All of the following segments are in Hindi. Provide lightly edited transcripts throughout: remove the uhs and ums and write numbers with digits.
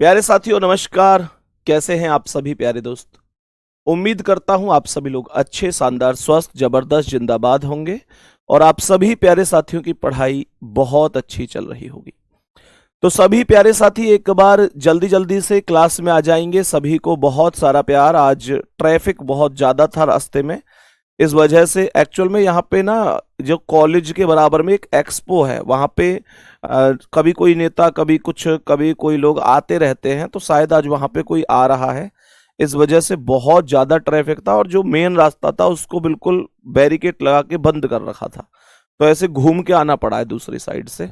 प्यारे साथियों नमस्कार। कैसे हैं आप सभी प्यारे दोस्त। उम्मीद करता हूं आप सभी लोग अच्छे, शानदार, स्वस्थ, जबरदस्त, जिंदाबाद होंगे और आप सभी प्यारे साथियों की पढ़ाई बहुत अच्छी चल रही होगी। तो सभी प्यारे साथी एक बार जल्दी जल्दी से क्लास में आ जाएंगे। सभी को बहुत सारा प्यार। आज ट्रैफिक बहुत ज्यादा था रास्ते में, इस वजह से एक्चुअल में यहाँ पे ना जो कॉलेज के बराबर में एक एक्सपो है, वहाँ पे कभी कोई नेता, कभी कुछ, कभी कोई लोग आते रहते हैं, तो शायद आज वहाँ पे कोई आ रहा है। इस वजह से बहुत ज़्यादा ट्रैफिक था और जो मेन रास्ता था उसको बिल्कुल बैरिकेड लगा के बंद कर रखा था, तो ऐसे घूम के आना पड़ा है दूसरी साइड से।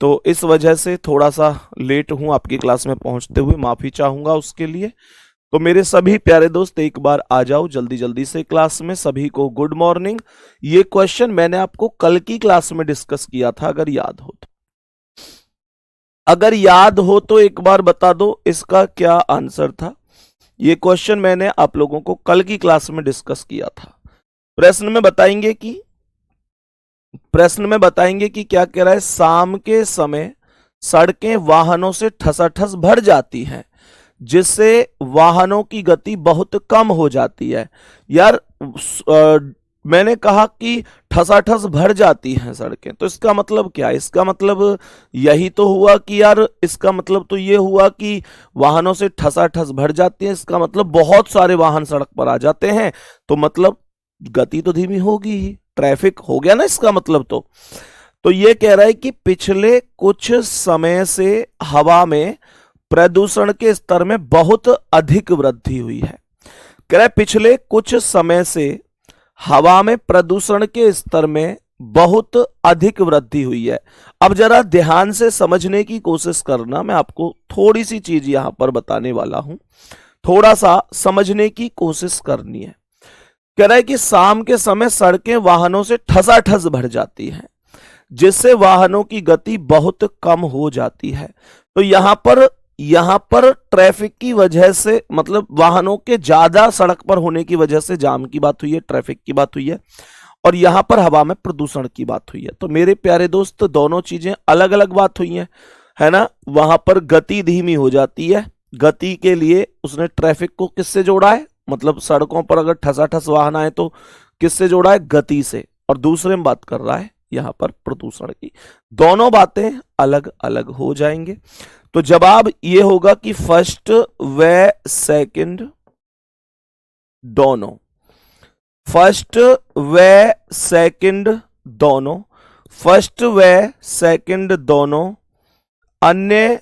तो इस वजह से थोड़ा सा लेट हूँ आपकी क्लास में पहुँचते हुए, माफ़ी चाहूँगा उसके लिए। तो मेरे सभी प्यारे दोस्त एक बार आ जाओ जल्दी जल्दी से क्लास में। सभी को गुड मॉर्निंग। ये क्वेश्चन मैंने आपको कल की क्लास में डिस्कस किया था, अगर याद हो तो। अगर याद हो तो एक बार बता दो इसका क्या आंसर था। ये क्वेश्चन मैंने आप लोगों को कल की क्लास में डिस्कस किया था। प्रश्न में बताएंगे कि क्या कह रहा है। शाम के समय सड़कें वाहनों से ठसाठस भर जाती हैं, जिससे वाहनों की गति बहुत कम हो जाती है। यार मैंने कहा कि ठसाठस भर जाती हैं सड़कें, तो इसका मतलब क्या है? इसका मतलब यही तो हुआ कि यार, इसका मतलब तो ये हुआ कि वाहनों से ठसाठस भर जाती हैं, इसका मतलब बहुत सारे वाहन सड़क पर आ जाते हैं, तो मतलब गति तो धीमी होगी ही, ट्रैफिक हो गया ना इसका मतलब। तो ये कह रहा है कि पिछले कुछ समय से हवा में प्रदूषण के स्तर में बहुत अधिक वृद्धि हुई है। कह रहा है पिछले कुछ समय से हवा में प्रदूषण के स्तर में बहुत अधिक वृद्धि हुई है। अब जरा ध्यान से समझने की कोशिश करना, मैं आपको थोड़ी सी चीज यहां पर बताने वाला हूं, थोड़ा सा समझने की कोशिश करनी है। कह रहा है कि शाम के समय सड़कें वाहनों से ठसाठस भर जाती हैं, जिससे वाहनों की गति बहुत कम हो जाती है। तो यहां पर ट्रैफिक की वजह से, मतलब वाहनों के ज्यादा सड़क पर होने की वजह से जाम की बात हुई है, ट्रैफिक की बात हुई है, और यहां पर हवा में प्रदूषण की बात हुई है। तो मेरे प्यारे दोस्त, दोनों चीजें अलग अलग बात हुई हैं, है ना। वहां पर गति धीमी हो जाती है, गति के लिए उसने ट्रैफिक को किससे जोड़ा है, मतलब सड़कों पर अगर ठसाठस वाहन आए तो किससे जोड़ा है? गति से। और दूसरे में बात कर रहा है यहां पर प्रदूषण की। दोनों बातें अलग अलग हो जाएंगे। तो जवाब ये होगा कि फर्स्ट व सेकंड दोनों, फर्स्ट व सेकंड दोनों, फर्स्ट व सेकंड दोनों अन्य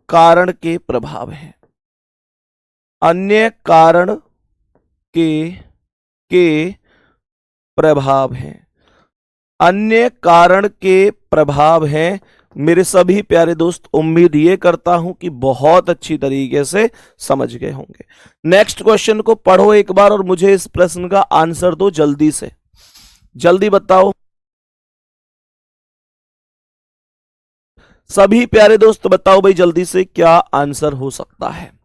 कारण के प्रभाव हैं। अन्य कारण के प्रभाव हैं, अन्य कारण के प्रभाव हैं। मेरे सभी प्यारे दोस्त, उम्मीद ये करता हूं कि बहुत अच्छी तरीके से समझ गए होंगे। नेक्स्ट क्वेश्चन को पढ़ो एक बार और मुझे इस प्रश्न का आंसर दो जल्दी से, जल्दी बताओ। सभी प्यारे दोस्त बताओ भाई जल्दी से, क्या आंसर हो सकता है?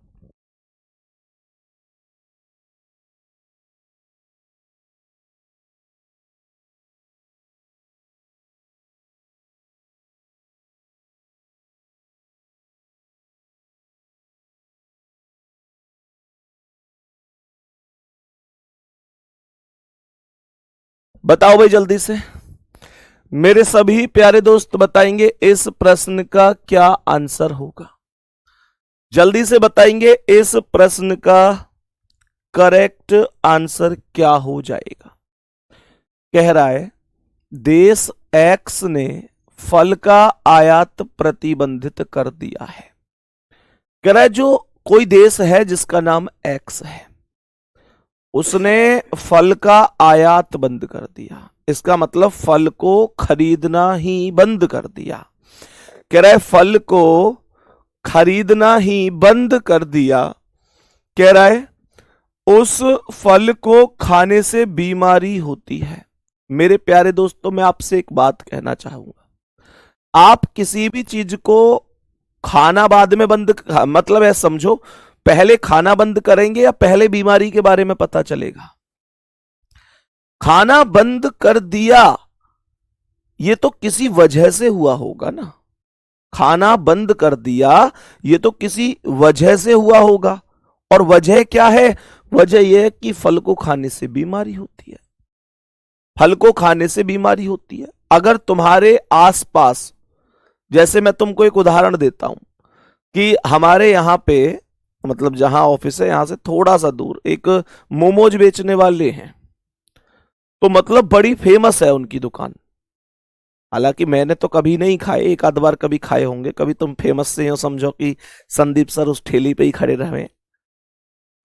बताओ भाई जल्दी से। मेरे सभी प्यारे दोस्त बताएंगे इस प्रश्न का क्या आंसर होगा। जल्दी से बताएंगे इस प्रश्न का करेक्ट आंसर क्या हो जाएगा। कह रहा है देश एक्स ने फल का आयात प्रतिबंधित कर दिया है। कह रहा है जो कोई देश है जिसका नाम एक्स है, उसने फल का आयात बंद कर दिया। इसका मतलब फल को खरीदना ही बंद कर दिया। कह रहा है फल को खरीदना ही बंद कर दिया। कह रहा है उस फल को खाने से बीमारी होती है। मेरे प्यारे दोस्तों, मैं आपसे एक बात कहना चाहूंगा। आप किसी भी चीज को खाना बाद में बंद, मतलब है समझो, पहले खाना बंद करेंगे या पहले बीमारी के बारे में पता चलेगा? खाना बंद कर दिया, ये तो किसी वजह से हुआ होगा ना। खाना बंद कर दिया, ये तो किसी वजह से हुआ होगा। और वजह क्या है? वजह यह है कि फल को खाने से बीमारी होती है। फल को खाने से बीमारी होती है। अगर तुम्हारे आसपास, जैसे मैं तुमको एक उदाहरण देता हूं कि हमारे यहां पे, मतलब जहां ऑफिस है यहां से थोड़ा सा दूर एक मोमोज बेचने वाले हैं, तो मतलब बड़ी फेमस है उनकी दुकान। हालांकि मैंने तो कभी नहीं खाए, एक आध बार कभी खाए होंगे। कभी तुम फेमस से हो समझो कि संदीप सर उस ठेली पे ही खड़े रहे।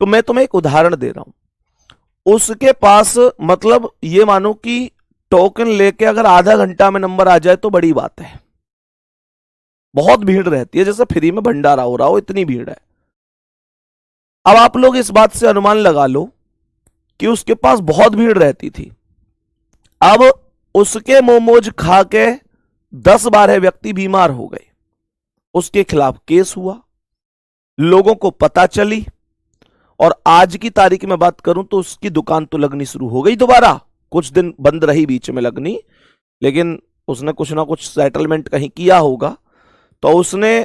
तो मैं तुम्हें एक उदाहरण दे रहा हूं। उसके पास मतलब ये मानो कि टोकन लेके अगर आधा घंटा में नंबर आ जाए तो बड़ी बात है। बहुत भीड़ रहती है, जैसे फ्री में भंडारा हो रहा हो, इतनी भीड़ है। अब आप लोग इस बात से अनुमान लगा लो कि उसके पास बहुत भीड़ रहती थी। अब उसके मोमोज खा के 10-12 व्यक्ति बीमार हो गए। उसके खिलाफ केस हुआ, लोगों को पता चली, और आज की तारीख में बात करूं तो उसकी दुकान तो लगनी शुरू हो गई दोबारा। कुछ दिन बंद रही बीच में लगनी, लेकिन उसने कुछ ना कुछ सेटलमेंट कहीं किया होगा, तो उसने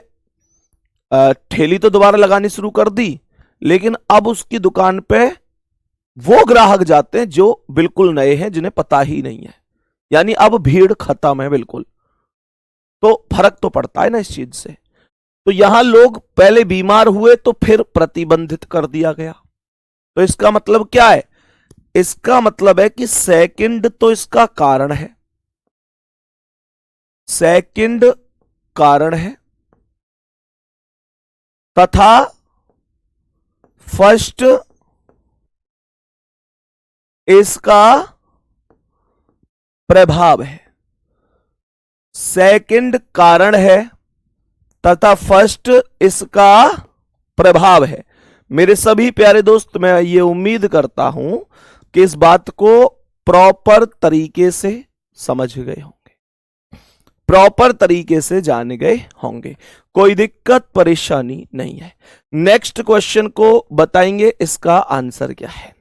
ठेली तो दोबारा लगानी शुरू कर दी। लेकिन अब उसकी दुकान पे वो ग्राहक जाते हैं जो बिल्कुल नए हैं, जिन्हें पता ही नहीं है। यानी अब भीड़ खत्म है बिल्कुल। तो फर्क तो पड़ता है ना इस चीज से। तो यहां लोग पहले बीमार हुए तो फिर प्रतिबंधित कर दिया गया। तो इसका मतलब क्या है? इसका मतलब है कि सेकंड तो इसका कारण है, सेकंड कारण है, तथा फर्स्ट इसका प्रभाव है। सेकंड कारण है तथा फर्स्ट इसका प्रभाव है। मेरे सभी प्यारे दोस्त, मैं ये उम्मीद करता हूं कि इस बात को प्रॉपर तरीके से समझ गए होंगे, प्रॉपर तरीके से जान गए होंगे, कोई दिक्कत परेशानी नहीं है। नेक्स्ट क्वेश्चन को बताएंगे, इसका आंसर क्या है।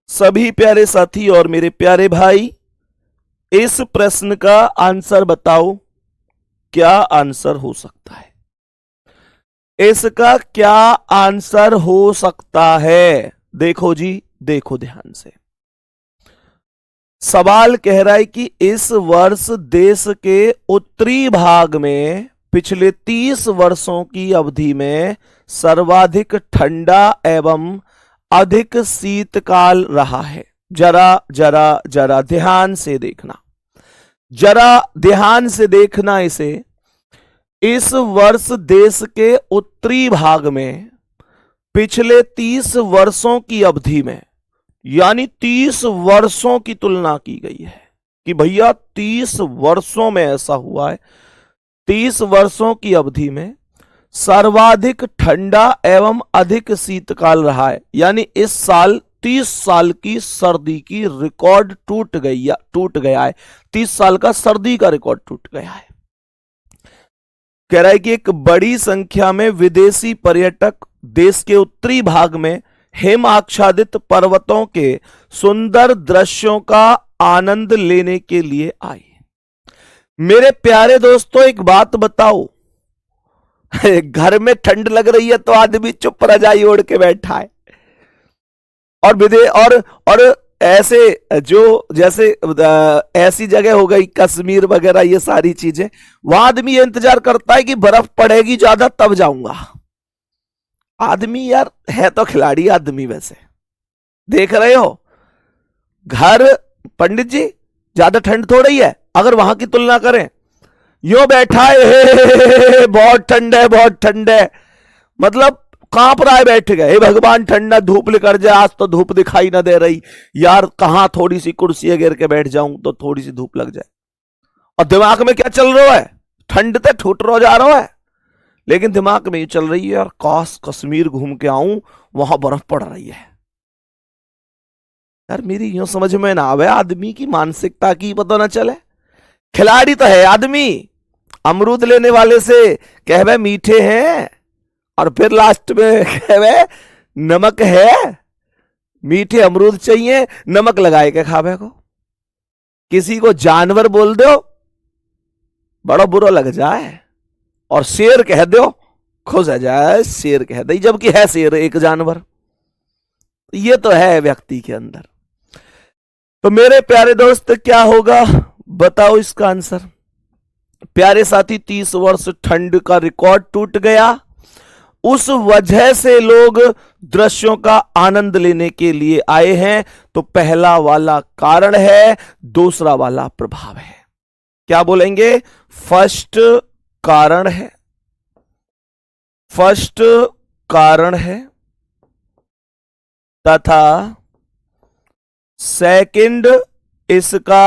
सभी प्यारे साथी और मेरे प्यारे भाई, इस प्रश्न का आंसर बताओ, क्या आंसर हो सकता है? इसका क्या आंसर हो सकता है? देखो जी, देखो ध्यान से। सवाल कह रहा है कि इस वर्ष देश के उत्तरी भाग में पिछले 30 वर्षों की अवधि में सर्वाधिक ठंडा एवं अधिक शीतकाल रहा है। जरा जरा जरा ध्यान से देखना, जरा ध्यान से देखना इसे। इस वर्ष देश के उत्तरी भाग में पिछले 30 वर्षों की अवधि में, यानी 30 वर्षों की तुलना की गई है कि भैया 30 वर्षों में ऐसा हुआ है। 30 वर्षों की अवधि में सर्वाधिक ठंडा एवं अधिक शीतकाल रहा है। यानी इस साल 30 साल की सर्दी की रिकॉर्ड टूट गया है। 30 साल का सर्दी का रिकॉर्ड टूट गया है। कह रहा है कि एक बड़ी संख्या में विदेशी पर्यटक देश के उत्तरी भाग में हिम आच्छादित पर्वतों के सुंदर दृश्यों का आनंद लेने के लिए आए। मेरे प्यारे दोस्तों, एक बात बताओ, घर में ठंड लग रही है तो आदमी चुप रजाई ओढ़ के बैठा है, और ऐसे जो जैसे ऐसी जगह हो गई कश्मीर वगैरह, ये सारी चीजें, वहां आदमी ये इंतजार करता है कि बर्फ पड़ेगी ज्यादा तब जाऊंगा। आदमी यार है तो खिलाड़ी आदमी। वैसे देख रहे हो, घर पंडित जी ज्यादा ठंड थोड़ी है अगर वहां की तुलना करें। यो बैठा है, बहुत ठंड है, बहुत ठंड है, मतलब कांप रहा है बैठ गए। भगवान ठंडा धूप लेकर जाए, आज तो धूप दिखाई ना दे रही यार, कहां थोड़ी सी कुर्सी गिर के बैठ जाऊं तो थोड़ी सी धूप लग जाए। और दिमाग में क्या चल रहा है? ठंड ते ठूट रो जा रहा है, लेकिन दिमाग में ये चल रही है यार, काश कश्मीर घूम के आऊं, वहां बर्फ पड़ रही है। यार मेरी यूं समझ में ना आवे, आदमी की मानसिकता की पता ना चले। खिलाड़ी तो है आदमी, अमरूद लेने वाले से कहवे मीठे हैं, और फिर लास्ट में कहवे नमक है। मीठे अमरूद चाहिए, नमक लगाए के खावे को। किसी को जानवर बोल दो बड़ा बुरा लग जाए और शेर कह दो, खुश हो जाए, शेर कह दे, जबकि है शेर एक जानवर। ये तो है व्यक्ति के अंदर। तो मेरे प्यारे दोस्त क्या होगा, बताओ इसका आंसर। प्यारे साथी, 30 वर्ष ठंड का रिकॉर्ड टूट गया, उस वजह से लोग दृश्यों का आनंद लेने के लिए आए हैं। तो पहला वाला कारण है, दूसरा वाला प्रभाव है। क्या बोलेंगे? फर्स्ट कारण है, फर्स्ट कारण है, तथा सेकंड इसका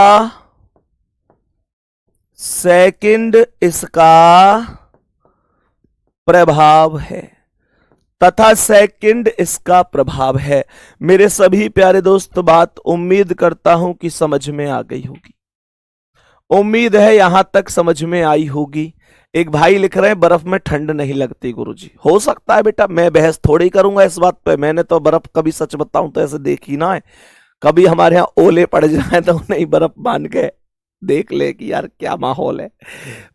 प्रभाव है, तथा सेकंड इसका प्रभाव है। मेरे सभी प्यारे दोस्त, बात उम्मीद करता हूं कि समझ में आ गई होगी। उम्मीद है यहां तक समझ में आई होगी। एक भाई लिख रहे हैं बर्फ में ठंड नहीं लगती गुरुजी। हो सकता है बेटा, मैं बहस थोड़ी करूंगा इस बात पे। मैंने तो बर्फ कभी, सच बताऊं तो, ऐसे देखी ना है। कभी हमारे यहाँ ओले पड़ जाए तो नहीं बर्फ मान के देख ले कि यार क्या माहौल है।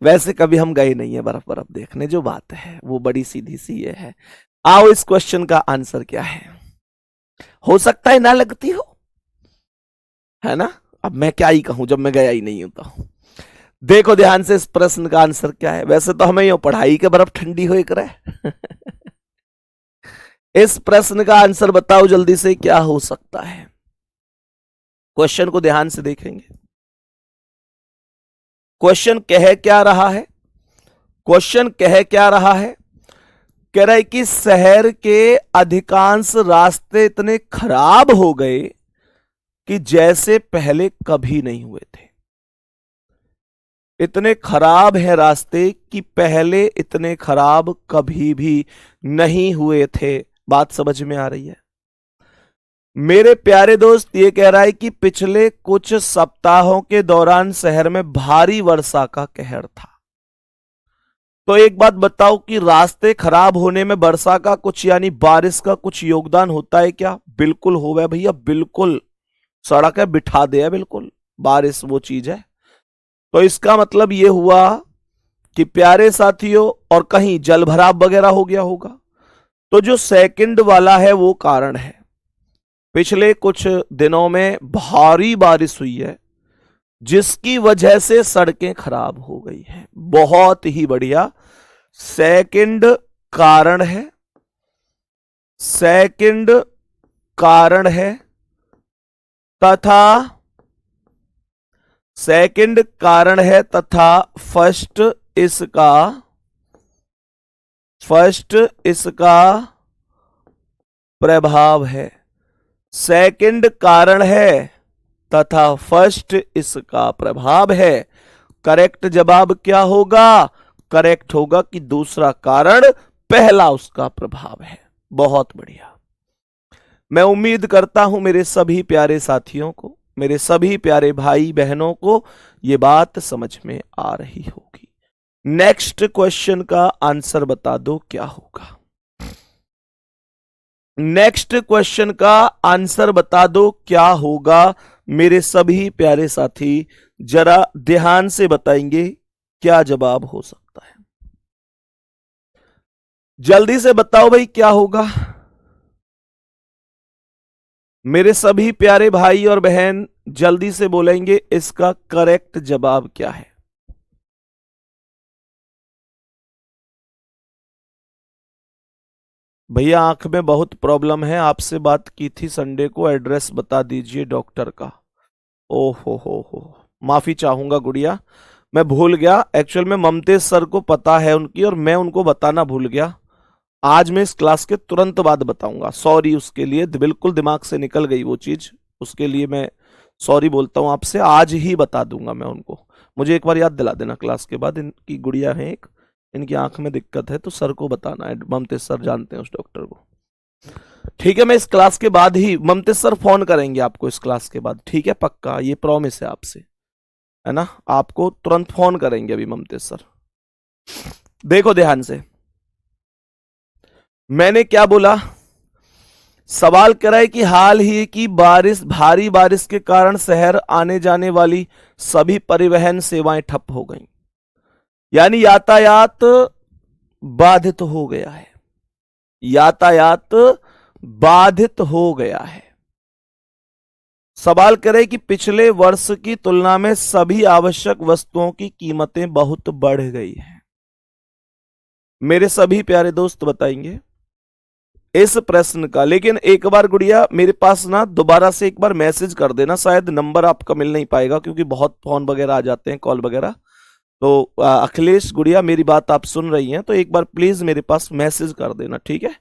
वैसे कभी हम गए नहीं है बर्फ बर्फ देखने। जो बात है वो बड़ी सीधी सी ये है। आओ, इस क्वेश्चन का आंसर क्या है? हो सकता है ना लगती हो, है ना। अब मैं क्या ही कहूं जब मैं गया ही नहीं होता हूं। देखो ध्यान से, इस प्रश्न का आंसर क्या है। वैसे तो हमें यो पढ़ाई के बर्फ ठंडी हो एक रहे। इस प्रश्न का आंसर बताओ जल्दी से, क्या हो सकता है? क्वेश्चन को ध्यान से देखेंगे। क्वेश्चन कह क्या रहा है? क्वेश्चन कह क्या रहा है? कह रहा है कि शहर के अधिकांश रास्ते इतने खराब हो गए कि जैसे पहले कभी नहीं हुए थे। इतने खराब हैं रास्ते कि पहले इतने खराब कभी भी नहीं हुए थे। बात समझ में आ रही है? मेरे प्यारे दोस्त, ये कह रहा है कि पिछले कुछ सप्ताहों के दौरान शहर में भारी वर्षा का कहर था। तो एक बात बताओ कि रास्ते खराब होने में वर्षा का कुछ, यानी बारिश का कुछ योगदान होता है क्या? बिल्कुल होगा भैया, बिल्कुल। सड़क है, बिठा दे, बिल्कुल बारिश वो चीज है। तो इसका मतलब ये हुआ कि प्यारे साथियों, और कहीं जल भराव वगैरह हो गया होगा। तो जो सेकंड वाला है वो कारण है। पिछले कुछ दिनों में भारी बारिश हुई है जिसकी वजह से सड़कें खराब हो गई हैं। बहुत ही बढ़िया, सेकंड कारण है, सेकंड कारण है, तथा सेकंड कारण है, तथा फर्स्ट इसका प्रभाव है। सेकंड कारण है तथा फर्स्ट इसका प्रभाव है। करेक्ट जवाब क्या होगा? करेक्ट होगा कि दूसरा कारण पहला उसका प्रभाव है। बहुत बढ़िया। मैं उम्मीद करता हूं मेरे सभी प्यारे साथियों को, मेरे सभी प्यारे भाई बहनों को यह बात समझ में आ रही होगी। नेक्स्ट क्वेश्चन का आंसर बता दो क्या होगा। नेक्स्ट क्वेश्चन का आंसर बता दो क्या होगा मेरे सभी प्यारे साथी। जरा ध्यान से बताएंगे क्या जवाब हो सकता है। जल्दी से बताओ भाई क्या होगा। मेरे सभी प्यारे भाई और बहन जल्दी से बोलेंगे इसका करेक्ट जवाब क्या है। भैया आंख में बहुत प्रॉब्लम है, आपसे बात की थी संडे को, एड्रेस बता दीजिए डॉक्टर का। ओहो हो, माफी चाहूंगा गुड़िया, मैं भूल गया। एक्चुअल में ममतेज सर को पता है उनकी और मैं उनको बताना भूल गया। आज मैं इस क्लास के तुरंत बाद बताऊंगा। सॉरी उसके लिए, बिल्कुल दिमाग से निकल गई वो चीज। उसके लिए मैं सॉरी बोलता हूं आपसे। आज ही बता दूंगा मैं उनको। मुझे एक बार याद दिला देना क्लास के बाद। इनकी गुड़िया है एक, इनकी आंख में दिक्कत है तो सर को बताना है। ममतेज सर जानते हैं उस डॉक्टर को। ठीक है, मैं इस क्लास के बाद ही, ममतेज सर फोन करेंगे आपको इस क्लास के बाद। ठीक है, पक्का, ये प्रॉमिस है आपसे, है ना। आपको तुरंत फोन करेंगे अभी ममतेज सर। देखो ध्यान से, मैंने क्या बोला। सवाल करा है कि हाल ही की बारिश, भारी बारिश के कारण शहर आने जाने वाली सभी परिवहन सेवाएं ठप हो गईं। यानी यातायात बाधित हो गया है, यातायात बाधित हो गया है। सवाल करें कि पिछले वर्ष की तुलना में सभी आवश्यक वस्तुओं की कीमतें बहुत बढ़ गई हैं। मेरे सभी प्यारे दोस्त बताएंगे इस प्रश्न का। लेकिन एक बार गुड़िया मेरे पास ना दोबारा से एक बार मैसेज कर देना, शायद नंबर आपका मिल नहीं पाएगा क्योंकि बहुत फोन वगैरह आ जाते हैं, कॉल वगैरह। तो अखिलेश गुड़िया मेरी बात आप सुन रही हैं तो एक बार प्लीज मेरे पास मैसेज कर देना, ठीक है?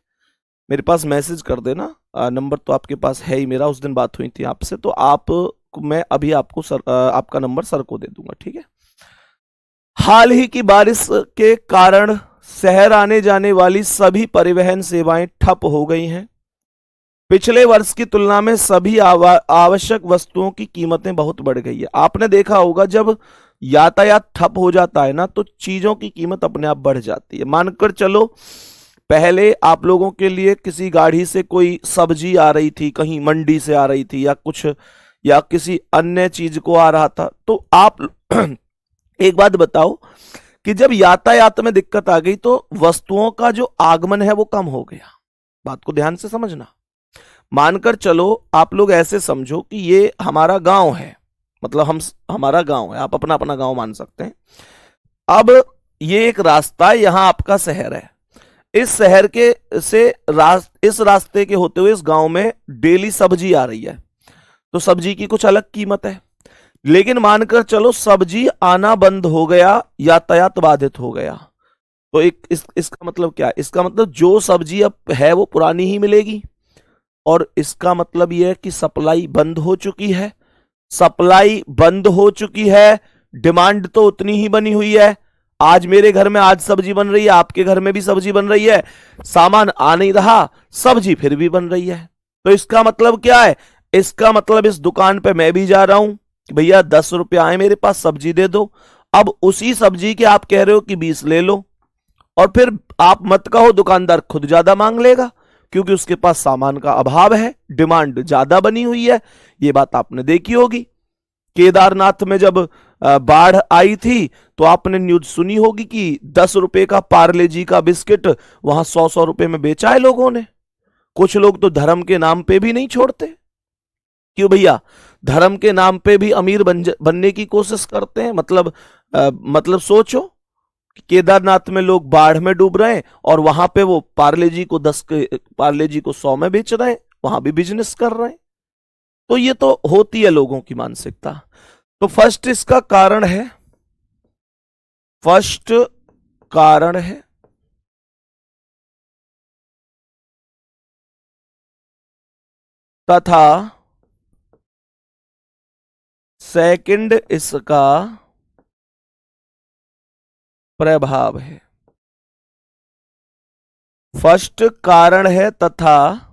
मेरे पास मैसेज कर देना। नंबर तो आपके पास है ही मेरा, उस दिन बात हुई थी आपसे, तो मैं अभी आपको आपका नंबर सर को दे दूंगा, ठीक है? हाल ही की बारिश के कारण शहर आने जाने वाली सभी परिवहन सेवाएं ठप हो गई हैं। पिछले वर्ष की तुलना में सभी आवश्यक वस्तुओं की कीमतें बहुत बढ़ गई है। आपने देखा होगा जब यातायात ठप हो जाता है ना तो चीजों की कीमत अपने आप बढ़ जाती है। मानकर चलो पहले आप लोगों के लिए किसी गाड़ी से कोई सब्जी आ रही थी, कहीं मंडी से आ रही थी या कुछ या किसी अन्य चीज को आ रहा था, तो आप एक बात बताओ कि जब यातायात में दिक्कत आ गई तो वस्तुओं का जो आगमन है वो कम हो गया। बात को ध्यान से समझना। मानकर चलो आप लोग ऐसे समझो कि ये हमारा गांव है, मतलब हमारा गांव है, आप अपना अपना गांव मान सकते हैं। अब ये एक रास्ता है, यहां आपका शहर है। इस शहर के से इस रास्ते के होते हुए इस गांव में डेली सब्जी आ रही है, तो सब्जी की कुछ अलग कीमत है। लेकिन मानकर चलो सब्जी आना बंद हो गया, यातायात बाधित हो गया, तो इसका मतलब क्या है? इसका मतलब जो सब्जी अब है वो पुरानी ही मिलेगी, और इसका मतलब यह है कि सप्लाई बंद हो चुकी है। सप्लाई बंद हो चुकी है, डिमांड तो उतनी ही बनी हुई है। आज मेरे घर में आज सब्जी बन रही है, आपके घर में भी सब्जी बन रही है, सामान आ नहीं रहा, सब्जी फिर भी बन रही है। तो इसका मतलब क्या है? इसका मतलब इस दुकान पे मैं भी जा रहा हूं, भैया 10 रुपया आए मेरे पास, सब्जी दे दो। अब उसी सब्जी के आप कह रहे हो कि 20 ले लो, और फिर आप मत कहो दुकानदार खुद ज्यादा मांग लेगा क्योंकि उसके पास सामान का अभाव है, डिमांड ज्यादा बनी हुई है। ये बात आपने देखी होगी। केदारनाथ में जब बाढ़ आई थी तो आपने न्यूज सुनी होगी कि 10 रुपए का पार्ले जी का बिस्किट वहां 100 रुपए में बेचा है लोगों ने। कुछ लोग तो धर्म के नाम पे भी नहीं छोड़ते। क्यों भैया? धर्म के नाम पे भी अमीर बनने की कोशिश करते हैं। मतलब सोचो कि केदारनाथ में लोग बाढ़ में डूब रहे हैं और वहां पे वो पार्ले जी को 100 में बेच रहे हैं, वहां भी बिजनेस कर रहे हैं। तो ये तो होती है लोगों की मानसिकता। तो फर्स्ट कारण है तथा सेकंड इसका प्रभाव है। फर्स्ट कारण है तथा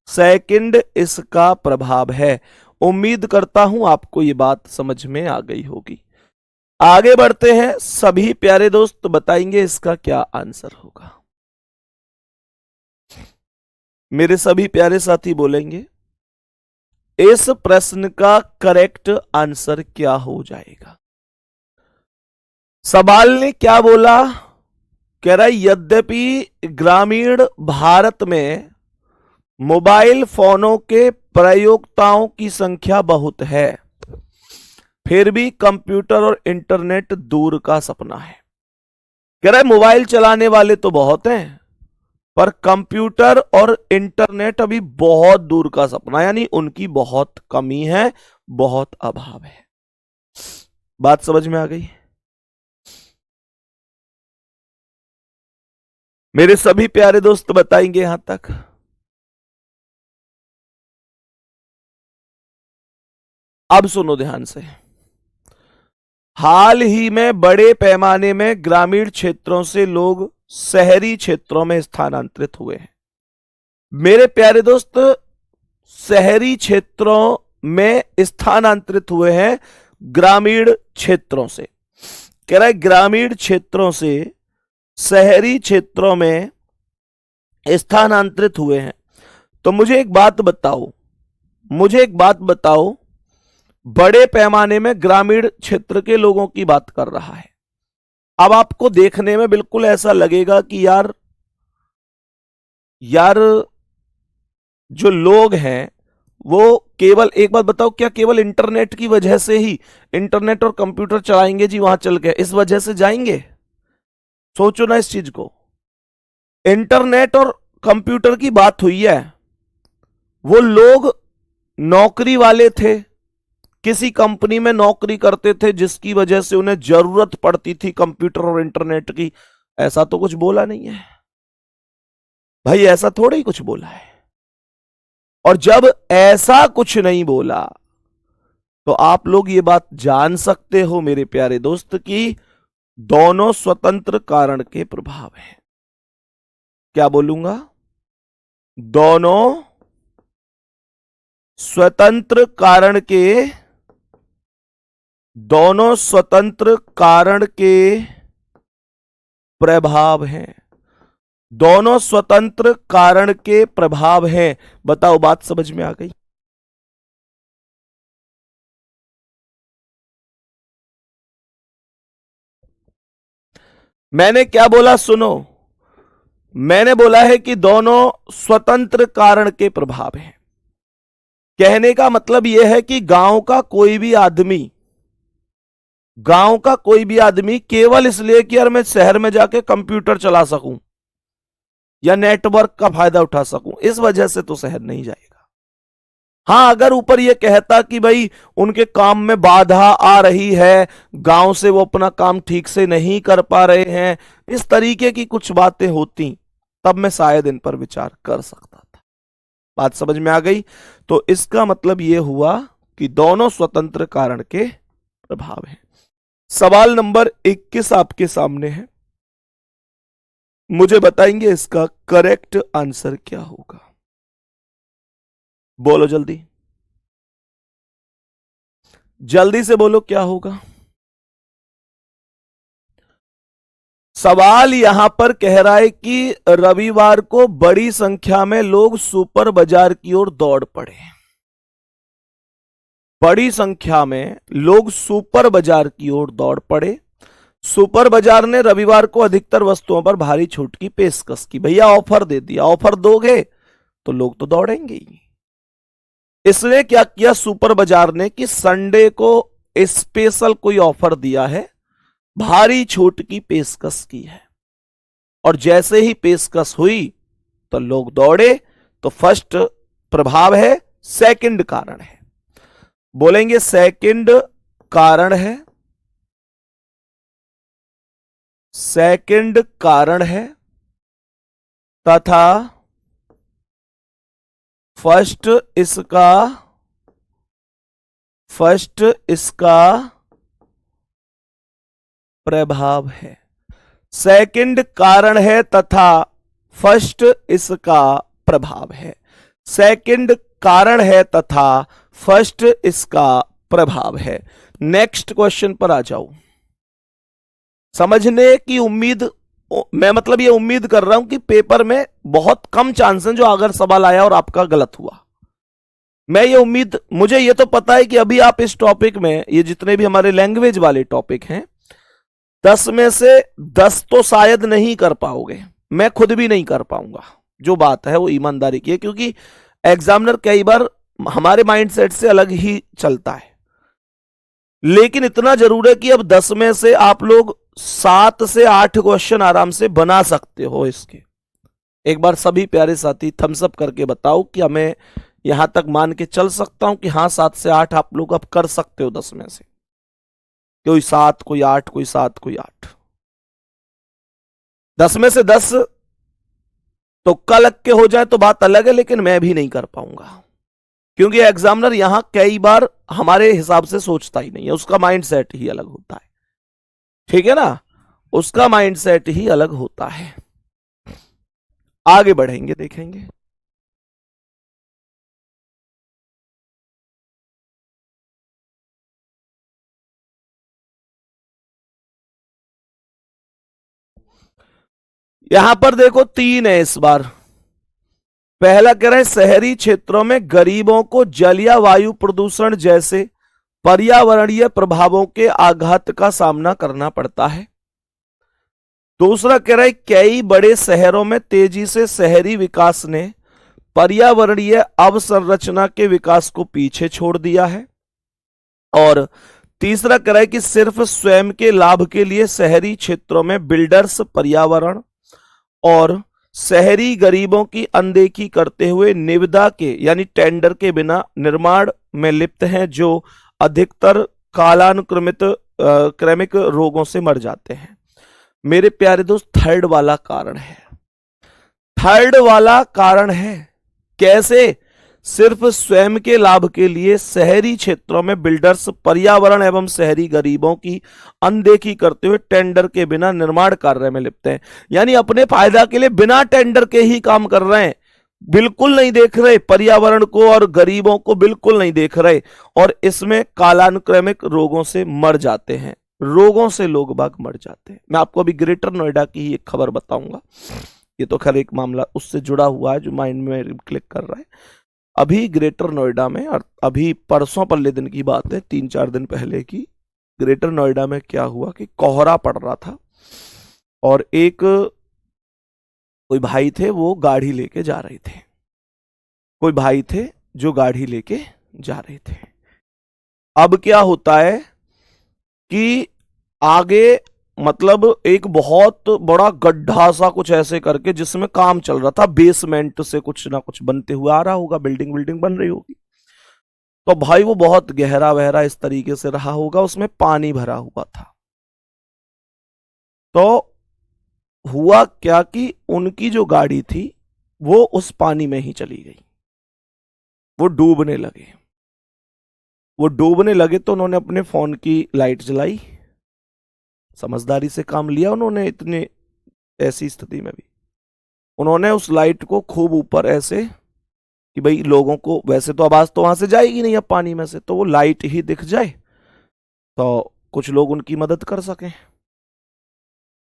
सेकंड इसका प्रभाव है। उम्मीद करता हूं आपको ये बात समझ में आ गई होगी। आगे बढ़ते हैं। सभी प्यारे दोस्त बताएंगे इसका क्या आंसर होगा। मेरे सभी प्यारे साथी बोलेंगे इस प्रश्न का करेक्ट आंसर क्या हो जाएगा। सवाल ने क्या बोला? कह रहा है यद्यपि ग्रामीण भारत में मोबाइल फोनों के प्रयोक्ताओं की संख्या बहुत है, फिर भी कंप्यूटर और इंटरनेट दूर का सपना है। कह रहा है मोबाइल चलाने वाले तो बहुत हैं पर कंप्यूटर और इंटरनेट अभी बहुत दूर का सपना, यानी उनकी बहुत कमी है, बहुत अभाव है। बात समझ में आ गई? मेरे सभी प्यारे दोस्त बताएंगे यहां तक। अब सुनो ध्यान से। हाल ही में बड़े पैमाने में ग्रामीण क्षेत्रों से लोग शहरी क्षेत्रों में स्थानांतरित हुए हैं। मेरे प्यारे दोस्त शहरी क्षेत्रों में स्थानांतरित हुए हैं ग्रामीण क्षेत्रों से। कह रहा है ग्रामीण क्षेत्रों से शहरी क्षेत्रों में स्थानांतरित हुए हैं। तो मुझे एक बात बताओ, बड़े पैमाने में ग्रामीण क्षेत्र के लोगों की बात कर रहा है, अब आपको देखने में बिल्कुल ऐसा लगेगा कि यार यार जो लोग हैं वो केवल, एक बात बताओ, क्या केवल इंटरनेट की वजह से ही इंटरनेट और कंप्यूटर चलाएंगे जी वहां चल के, इस वजह से जाएंगे? सोचो ना इस चीज को। इंटरनेट और कंप्यूटर की बात हुई है, वो लोग नौकरी वाले थे, किसी कंपनी में नौकरी करते थे जिसकी वजह से उन्हें जरूरत पड़ती थी कंप्यूटर और इंटरनेट की, ऐसा तो कुछ बोला नहीं है भाई, ऐसा थोड़ा ही कुछ बोला है। और जब ऐसा कुछ नहीं बोला तो आप लोग ये बात जान सकते हो मेरे प्यारे दोस्त कि दोनों स्वतंत्र कारण के प्रभाव हैं। क्या बोलूंगा? दोनों स्वतंत्र कारण के, दोनों स्वतंत्र कारण के प्रभाव हैं, दोनों स्वतंत्र कारण के प्रभाव हैं। बताओ बात समझ में आ गई? मैंने क्या बोला सुनो, मैंने बोला है कि दोनों स्वतंत्र कारण के प्रभाव हैं। कहने का मतलब यह है कि गांव का कोई भी आदमी केवल इसलिए कि यार मैं शहर में जाके कंप्यूटर चला सकूं या नेटवर्क का फायदा उठा सकूं, इस वजह से तो शहर नहीं जाएगा। हां, अगर ऊपर ये कहता कि भाई उनके काम में बाधा आ रही है, गांव से वो अपना काम ठीक से नहीं कर पा रहे हैं, इस तरीके की कुछ बातें होती, तब मैं शायद इन पर विचार कर सकता था। बात समझ में आ गई? तो इसका मतलब यह हुआ कि दोनों स्वतंत्र कारण के प्रभाव हैं। सवाल नंबर 21 आपके सामने है, मुझे बताएंगे इसका करेक्ट आंसर क्या होगा? बोलो जल्दी, जल्दी से बोलो क्या होगा। सवाल यहां पर कह रहा है कि रविवार को बड़ी संख्या में लोग सुपर बाजार की ओर दौड़ पड़े। बड़ी संख्या में लोग सुपर बाजार की ओर दौड़ पड़े। सुपर बाजार ने रविवार को अधिकतर वस्तुओं पर भारी छूट की पेशकश की। भैया ऑफर दे दिया, ऑफर दोगे तो लोग तो दौड़ेंगे ही। इसने क्या किया सुपर बाजार ने कि संडे को स्पेशल कोई ऑफर दिया है, भारी छूट की पेशकश की है, और जैसे ही पेशकश हुई तो लोग दौड़े। तो फर्स्ट प्रभाव है, सेकंड कारण है, बोलेंगे सेकंड कारण है, सेकंड कारण है, तथा फर्स्ट इसका प्रभाव है। सेकंड कारण है तथा फर्स्ट इसका प्रभाव है। सेकंड कारण है तथा फर्स्ट इसका प्रभाव है। नेक्स्ट क्वेश्चन पर आ जाओ। समझने की उम्मीद, मैं मतलब ये उम्मीद कर रहा हूं कि पेपर में बहुत कम चांस हैं जो अगर सवाल आया और आपका गलत हुआ। मैं ये उम्मीद, मुझे ये तो पता है कि अभी आप इस टॉपिक में, ये जितने भी हमारे लैंग्वेज वाले टॉपिक हैं, 10 में से 10 तो शायद नहीं कर पाओगे, मैं खुद भी नहीं कर पाऊंगा। जो बात है वो ईमानदारी की है, क्योंकि एग्जामिनर कई बार हमारे माइंडसेट से अलग ही चलता है। लेकिन इतना जरूर है कि अब 10 में से आप लोग 7 से 8 क्वेश्चन आराम से बना सकते हो इसके। एक बार सभी प्यारे साथी थम्स अप करके बताओ कि हमें यहां तक मान के चल सकता हूं कि हाँ 7 से 8 आप लोग अब कर सकते हो 10 में से। कोई 7, कोई 8, कोई 7, कोई 8। 10 में से 10 तुक्का लग के हो जाए तो बात अलग है, लेकिन मैं भी नहीं कर पाऊंगा, क्योंकि एग्जामिनर यहां कई बार हमारे हिसाब से सोचता ही नहीं है, उसका माइंडसेट ही अलग होता है। ठीक है ना, उसका माइंडसेट ही अलग होता है। आगे बढ़ेंगे, देखेंगे। यहां पर देखो 3 है इस बार। पहला कह रहे हैं शहरी क्षेत्रों में गरीबों को जल या वायु प्रदूषण जैसे पर्यावरणीय प्रभावों के आघात का सामना करना पड़ता है। दूसरा कह रहा है कई बड़े शहरों में तेजी से शहरी विकास ने पर्यावरणीय अवसंरचना के विकास को पीछे छोड़ दिया है। और तीसरा कह रहा है कि सिर्फ स्वयं के लाभ के लिए शहरी क्षेत्रों में बिल्डर्स पर्यावरण और शहरी गरीबों की अनदेखी करते हुए निविदा के यानी टेंडर के बिना निर्माण में लिप्त हैं, जो अधिकतर कालानुक्रमित क्रमिक रोगों से मर जाते हैं। मेरे प्यारे दोस्त, थर्ड वाला कारण है, थर्ड वाला कारण है। कैसे? सिर्फ स्वयं के लाभ के लिए शहरी क्षेत्रों में बिल्डर्स पर्यावरण एवं शहरी गरीबों की अनदेखी करते हुए टेंडर के बिना निर्माण कार्य में लिप्त हैं। यानी अपने फायदा के लिए बिना टेंडर के ही काम कर रहे हैं, बिल्कुल नहीं देख रहे पर्यावरण को और गरीबों को, बिल्कुल नहीं देख रहे। और इसमें कालानुक्रमिक रोगों से मर जाते हैं, रोगों से लोग बाग मर जाते हैं। मैं आपको अभी ग्रेटर नोएडा की ही एक खबर बताऊंगा। ये तो खैर एक मामला उससे जुड़ा हुआ है जो माइंड में क्लिक कर रहा है। अभी ग्रेटर नोएडा में, और अभी परसों पल्ले दिन की बात है, 3-4 दिन पहले की, ग्रेटर नोएडा में क्या हुआ कि कोहरा पड़ रहा था और एक कोई भाई थे, वो गाड़ी लेके जा रहे थे। कोई भाई थे जो गाड़ी लेके जा रहे थे। अब क्या होता है कि आगे मतलब एक बहुत बड़ा गड्ढा सा कुछ ऐसे करके, जिसमें काम चल रहा था, बेसमेंट से कुछ ना कुछ बनते हुए आ रहा होगा, बिल्डिंग बिल्डिंग बन रही होगी। तो भाई वो बहुत गहरा वहरा इस तरीके से रहा होगा, उसमें पानी भरा हुआ था। तो हुआ क्या कि उनकी जो गाड़ी थी वो उस पानी में ही चली गई, वो डूबने लगे। वो डूबने लगे तो उन्होंने अपने फोन की लाइट जलाई, समझदारी से काम लिया उन्होंने। इतने ऐसी स्थिति में भी उन्होंने उस लाइट को खूब ऊपर ऐसे कि भाई लोगों को, वैसे तो आवाज तो वहां से जाएगी नहीं अब पानी में से, तो वो लाइट ही दिख जाए तो कुछ लोग उनकी मदद कर सकें।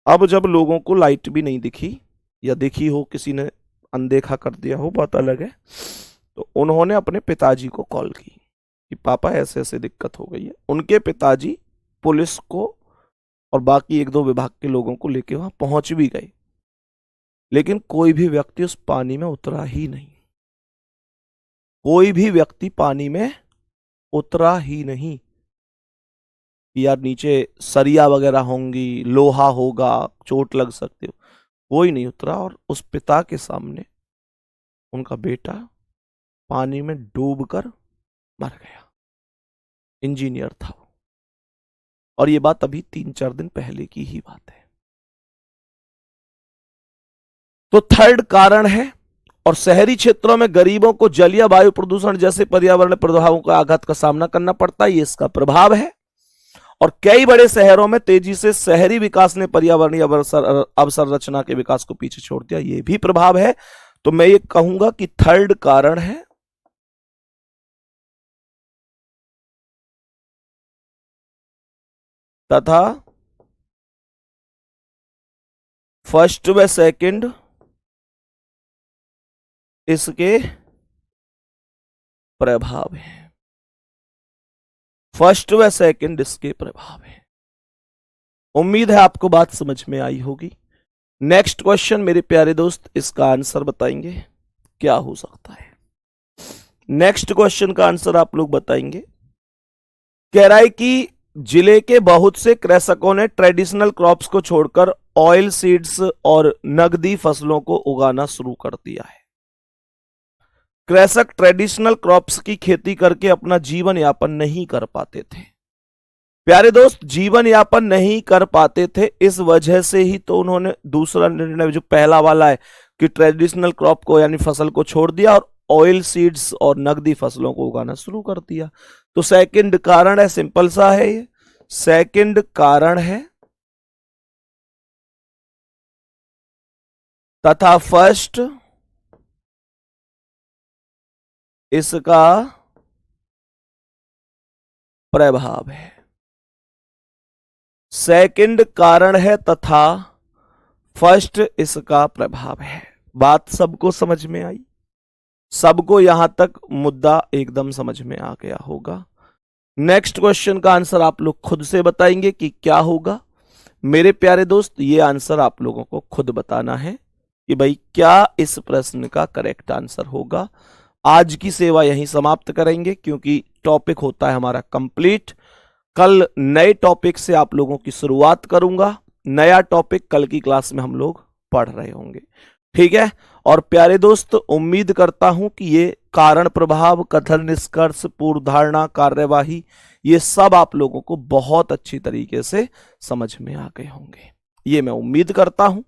अब जब लोगों को लाइट भी नहीं दिखी, या दिखी हो किसी ने अनदेखा कर दिया हो, बात अलग है, तो उन्होंने अपने पिताजी को कॉल की कि पापा ऐसे ऐसे दिक्कत हो गई है। उनके पिताजी पुलिस को और बाकी 1-2 विभाग के लोगों को लेके वहां पहुंच भी गए, लेकिन कोई भी व्यक्ति उस पानी में उतरा ही नहीं। कोई भी व्यक्ति पानी में उतरा ही नहीं। यार नीचे सरिया वगैरह होंगी, लोहा होगा, चोट लग सकती हो, कोई नहीं उतरा। और उस पिता के सामने उनका बेटा पानी में डूबकर मर गया। इंजीनियर था वो, और ये बात अभी 3-4 दिन पहले की ही बात है। तो थर्ड कारण है। और शहरी क्षेत्रों में गरीबों को जल या वायु प्रदूषण जैसे पर्यावरण प्रभावों का आघात का सामना करना पड़ता है, ये इसका प्रभाव है। और कई बड़े शहरों में तेजी से शहरी विकास ने पर्यावरणीय अवसंरचना के विकास को पीछे छोड़ दिया, ये भी प्रभाव है। तो मैं ये कहूंगा कि थर्ड कारण है। तथा फर्स्ट व सेकंड इसके प्रभाव है। फर्स्ट व सेकंड इसके प्रभाव है। उम्मीद है आपको बात समझ में आई होगी। नेक्स्ट क्वेश्चन मेरे प्यारे दोस्त, इसका आंसर बताएंगे क्या हो सकता है। नेक्स्ट क्वेश्चन का आंसर आप लोग बताएंगे। कह रहा है कि जिले के बहुत से कृषकों ने ट्रेडिशनल क्रॉप्स को छोड़कर ऑयल सीड्स और नकदी फसलों को उगाना शुरू कर दिया है। कृषक ट्रेडिशनल क्रॉप्स की खेती करके अपना जीवन यापन नहीं कर पाते थे। प्यारे दोस्त, जीवन यापन नहीं कर पाते थे, इस वजह से ही तो उन्होंने दूसरा निर्णय, जो पहला वाला है कि ट्रेडिशनल क्रॉप को यानी फसल को छोड़ दिया और ऑयल सीड्स और नकदी फसलों को उगाना शुरू कर दिया। तो सेकंड कारण है, सिंपल सा है ये, सेकंड कारण है। तथा फर्स्ट इसका प्रभाव है। सेकंड कारण है तथा फर्स्ट इसका प्रभाव है। बात सबको समझ में आई? सबको यहां तक मुद्दा एकदम समझ में आ गया होगा। नेक्स्ट क्वेश्चन का आंसर आप लोग खुद से बताएंगे कि क्या होगा। मेरे प्यारे दोस्त, ये आंसर आप लोगों को खुद बताना है कि भाई क्या इस प्रश्न का करेक्ट आंसर होगा। आज की सेवा यहीं समाप्त करेंगे क्योंकि टॉपिक होता है हमारा कंप्लीट। कल नए टॉपिक से आप लोगों की शुरुआत करूंगा। नया टॉपिक कल की क्लास में हम लोग पढ़ रहे होंगे, ठीक है। और प्यारे दोस्त, उम्मीद करता हूं कि ये कारण प्रभाव, कथन निष्कर्ष, पूर्व धारणा, कार्यवाही, ये सब आप लोगों को बहुत अच्छी तरीके से समझ में आ गए होंगे, ये मैं उम्मीद करता हूं।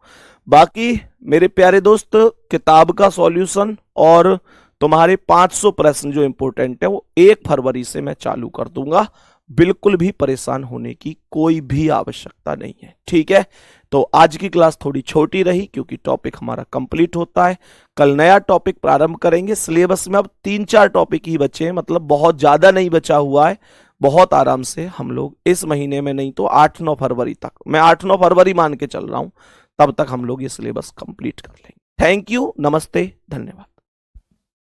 बाकी मेरे प्यारे दोस्त, किताब का सॉल्यूशन और तुम्हारे 500 प्रश्न जो इंपॉर्टेंट है वो 1 फरवरी से मैं चालू कर दूंगा। बिल्कुल भी परेशान होने की कोई भी आवश्यकता नहीं है, ठीक है। तो आज की क्लास थोड़ी छोटी रही क्योंकि टॉपिक हमारा कंप्लीट होता है। कल नया टॉपिक प्रारंभ करेंगे। सिलेबस में अब 3-4 टॉपिक ही बचे हैं, मतलब बहुत ज्यादा नहीं बचा हुआ है। बहुत आराम से हम लोग इस महीने में नहीं तो 8-9 फरवरी तक, मैं 8-9 फरवरी मान के चल रहा हूं, तब तक हम लोग ये सिलेबस कंप्लीट कर लेंगे। थैंक यू, नमस्ते, धन्यवाद।